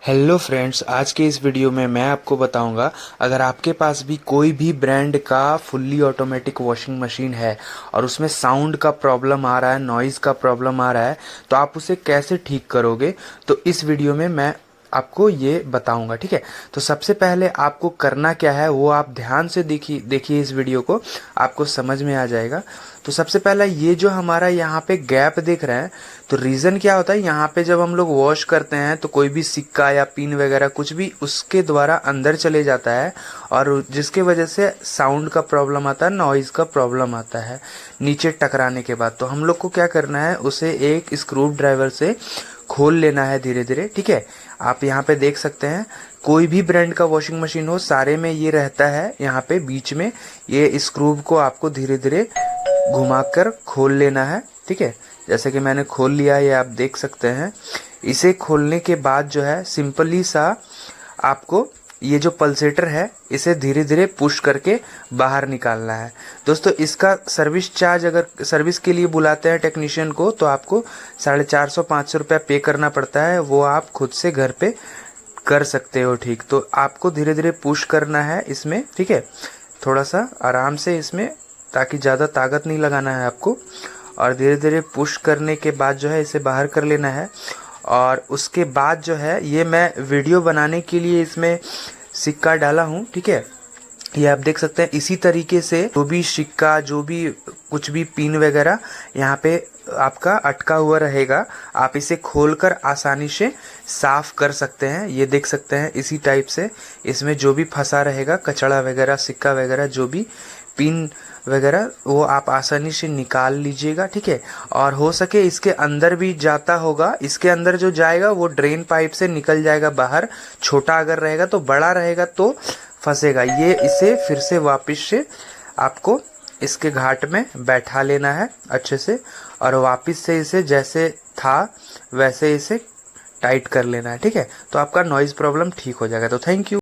Hello friends, आज के इस वीडियो में मैं आपको बताऊंगा अगर आपके पास भी कोई भी ब्रांड का फुल्ली ऑटोमेटिक वॉशिंग मशीन है और उसमें साउंड का प्रॉब्लम आ रहा है, नॉइज़ का प्रॉब्लम आ रहा है, तो आप उसे कैसे ठीक करोगे। तो इस वीडियो में मैं आपको ये बताऊंगा, ठीक है। तो सबसे पहले आपको करना क्या है वो आप ध्यान से देखिए इस वीडियो को, आपको समझ में आ जाएगा। तो सबसे पहला ये जो हमारा यहाँ पे गैप दिख रहा है, तो रीज़न क्या होता है, यहाँ पे जब हम लोग वॉश करते हैं तो कोई भी सिक्का या पिन वगैरह कुछ भी उसके द्वारा अंदर चले जाता है और जिसके वजह से साउंड का प्रॉब्लम आता है, नॉइज़ का प्रॉब्लम आता है नीचे टकराने के बाद। तो हम लोग को क्या करना है, उसे एक स्क्रू ड्राइवर से खोल लेना है धीरे धीरे, ठीक है। आप यहाँ पे देख सकते हैं, कोई भी ब्रांड का वॉशिंग मशीन हो सारे में ये रहता है, यहाँ पे बीच में ये स्क्रू को आपको धीरे धीरे घुमाकर खोल लेना है, ठीक है। जैसे कि मैंने खोल लिया, ये आप देख सकते हैं। इसे खोलने के बाद जो है सिंपली सा आपको ये जो पल्सेटर है इसे धीरे धीरे पुश करके बाहर निकालना है। दोस्तों, इसका सर्विस चार्ज अगर सर्विस के लिए बुलाते हैं टेक्नीशियन को तो आपको 450-500 रुपया पे करना पड़ता है, वो आप खुद से घर पे कर सकते हो, ठीक। तो आपको धीरे धीरे पुश करना है इसमें, ठीक है, थोड़ा सा आराम से इसमें, ताकि ज़्यादा ताकत नहीं लगाना है आपको। और धीरे धीरे पुश करने के बाद जो है इसे बाहर कर लेना है। और उसके बाद जो है ये मैं वीडियो बनाने के लिए इसमें सिक्का डाला हूँ, ठीक है। ये आप देख सकते हैं, इसी तरीके से जो भी सिक्का, जो भी कुछ भी पिन वगैरह यहाँ पे आपका अटका हुआ रहेगा, आप इसे खोलकर आसानी से साफ कर सकते हैं। ये देख सकते हैं, इसी टाइप से इसमें जो भी फंसा रहेगा, कचड़ा वगैरह, सिक्का वगैरह, जो भी पिन वगैरह, वो आप आसानी से निकाल लीजिएगा, ठीक है। और हो सके इसके अंदर भी जाता होगा, इसके अंदर जो जाएगा वो ड्रेन पाइप से निकल जाएगा बाहर। छोटा अगर रहेगा तो, बड़ा रहेगा तो फंसेगा। ये इसे फिर से वापस से आपको इसके घाट में बैठा लेना है अच्छे से, और वापस से इसे जैसे था वैसे इसे टाइट कर लेना है, ठीक है। तो आपका नॉइज़ प्रॉब्लम ठीक हो जाएगा। तो थैंक यू।